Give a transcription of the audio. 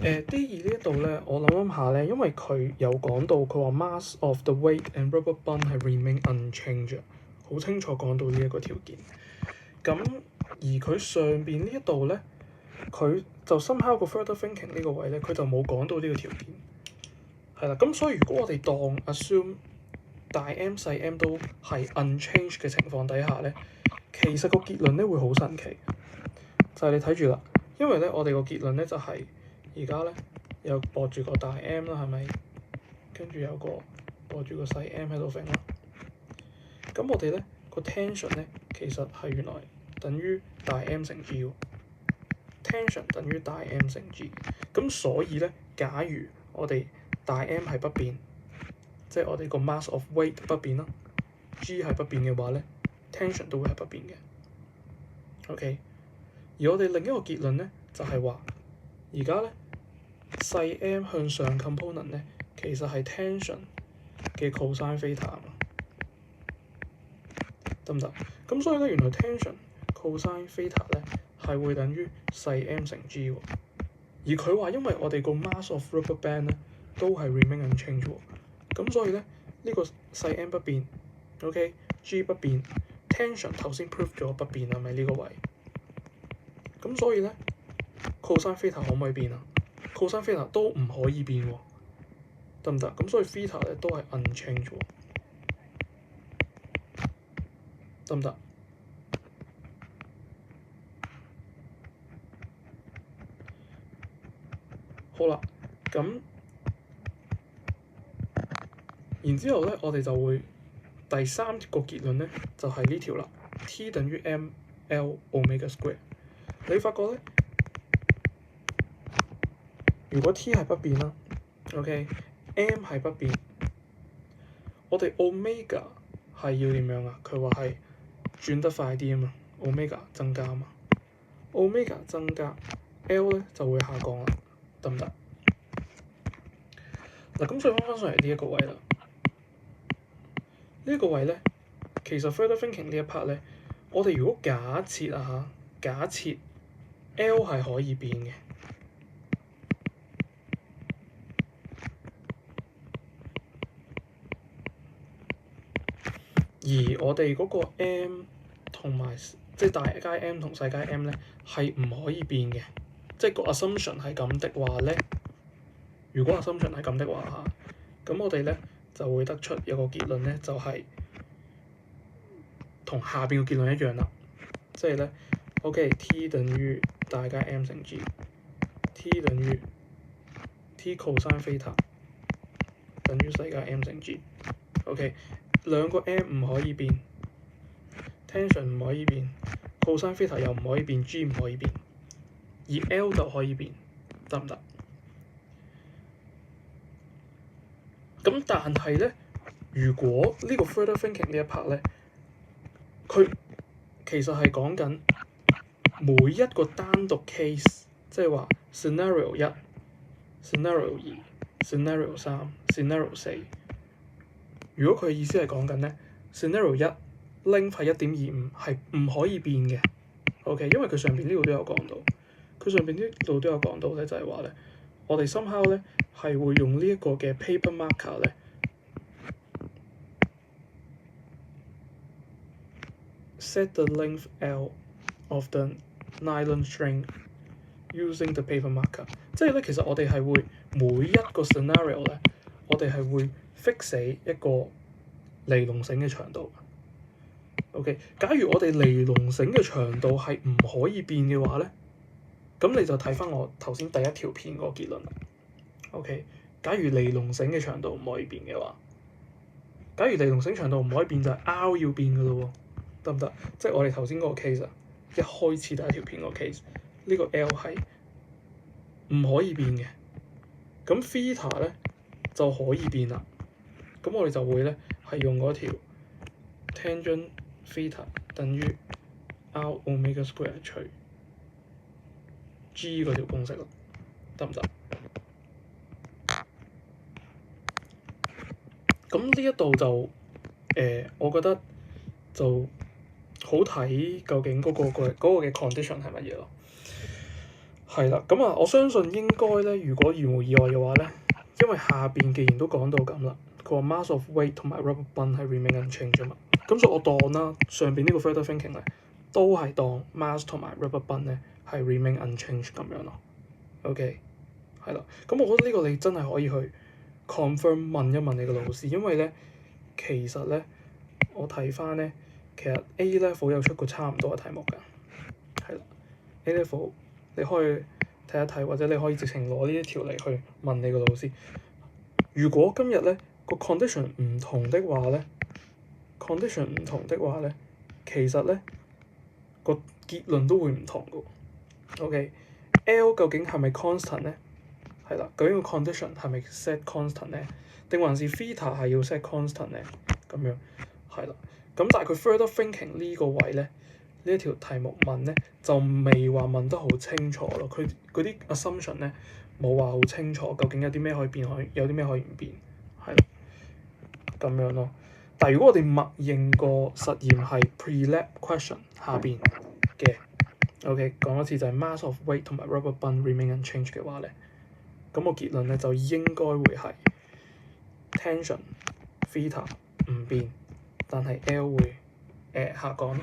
D2呢一度咧，我諗下咧，因為佢有講到佢話 mass of the weight and rubber band 係 remain unchanged，好清楚講到呢一個條件。咁而佢上邊呢一度咧，佢就 somehow 個 further thinking 呢個位咧，佢就冇講到呢個條件。係啦，咁所以如果我哋當 assume 大 M 細 m 都係 unchanged 嘅情況底下咧，其實個結論咧會好神奇，就係你睇住啦，因為咧我哋個結論咧就係而家咧有駁住個大 M 啦，係咪？跟住有個駁住個細 m 喺度揈啦。咁我哋咧個 tension 咧其實係原來等於大 M 乘 G 喎。tension 等於大 M 乘 G， 咁所以咧，假如我哋大 M 係不變，即係我哋個 mass of weight 不變啦 ，G 係不變嘅話咧 ，tension 都會係不變嘅。OK， 而我哋另一個結論咧就係話，而家咧細 m 向上 component 咧其實係 tension 嘅 cosine theta 得唔得？咁所以咧原來 tension cosine theta 咧係會等於細 m 乘 G 喎。而佢話因為我哋個 mass of rubber band 咧都係 remain unchanged 喎，咁所以咧呢個細 m 不變 ，OK，G 不變 ，tension 頭先 prove 咗不變係咪呢個位？咁所以咧 cosine theta 可唔可以變啊 ？cosine theta 都唔可以變喎，得唔得？咁所以 theta 咧都係 unchanged 喎，得唔得？好啦，咁然之後咧，我哋就會第三個結論咧，就係呢條啦。T 等於 mL omega square。你發覺咧，如果 T 係不變啦 ，OK，M 係不變，我哋 omega 係要點樣啊？佢話係轉得快啲啊嘛 ，omega 增加啊嘛 ，omega 增加 ，L 咧就會下降啦，得唔得？嗱，咁再翻上嚟呢一個位啦。呢一個位咧，其實 further thinking 呢一 part 咧，我哋如果假設啊嚇，假設 L 係可以變嘅，而我哋嗰個 M 同埋即係大階 M 同細階 M 咧係唔可以變嘅，即係個 assumption 係咁的話咧，如果 assumption 係咁的話嚇，咁我哋咧就會得出有個結論咧，就係同下邊個結論一樣啦，即係咧 OK，T 等於大階 M 乘 G，T 等於 T cosine theta 等於細階 M 乘 G。OK， 兩個 M 唔可以變 ，tension 唔可以變 ，cosine theta 又唔可以變 ，G 唔可以變，而 L 就可以變，得唔得？咁但係咧，如果呢個 further thinking 呢一 part 咧，佢其實係講緊每一個單獨 case， 即係話 scenario 1、scenario 2、scenario 3、scenario 4。如果佢意思係講緊咧 scenario 1 length 係 1.25 係唔可以變嘅 ，OK， 因為佢上邊呢度都有講到，佢上邊呢度都有講到咧，就係話咧，我哋 somehow 咧係會用呢一個嘅 paper marker 咧 set the length L of the nylon string using the paper marker， 即係咧其實我哋係會每一個 scenario 咧，我哋係會 fix 死一個尼龍繩嘅長度。OK， 假如我哋尼龍繩嘅長度係唔可以變嘅話咧，咁你就睇翻我頭先第一條片個結論。OK， 假如尼龍繩嘅長度唔可以變嘅話，假如尼龍繩長度唔可以變就係 R 要變㗎咯喎，得唔得？即係我哋頭先嗰個 case 啊，一開始第一條片個 case， 呢個 L 係唔可以變嘅，咁 theta 咧就可以變啦。咁我哋就會咧係用嗰條 tangent theta 等於 R omega square 除 G 嗰條公式啦，得唔得？咁呢一度就我覺得就好睇究竟嗰個嘅 condition 係乜嘢咯。係啦，咁啊，我相信應該咧，如果如無意外嘅話咧，因為下邊既然都講到咁啦，佢話 mass of weight 同埋 rubber band 係 remain unchanged 啊嘛，咁所以我當啦，上邊呢個 further thinking 咧，都係當 mass 同埋 rubber band 咧係 remain unchanged 咁樣咯。OK， 係啦，咁我覺得呢個你真係可以去 confirm 問一問你個老師，因為咧其實咧我睇翻咧，其實 A level 有出過差唔多嘅題目㗎，係啦 A level。你可以睇一睇，或者你可以直情攞呢一條嚟去問你個老師。如果今日咧個 condition 唔同的話咧，其實咧個結論都會唔同嘅。OK，L 究竟係咪 constant 咧？係啦，究竟個 condition 係咪 set constant 咧？定還是 theta 係要 set constant 咧？咁樣係啦。咁但係佢 further thinking 呢個位咧，呢一條題目問咧就未話問得好清楚咯，佢嗰啲 assumption 咧冇話好清楚，究竟有啲咩可以變，有啲咩可以唔變，係咯咁樣咯。但係如果我哋默認個實驗係 pre-lab question 下邊嘅 ，OK 講多次就係 mass of weight 同埋 rubber band remain unchanged 嘅話咧，咁個結論咧就應該會係 tension theta 唔變，但係 L 會下降咯。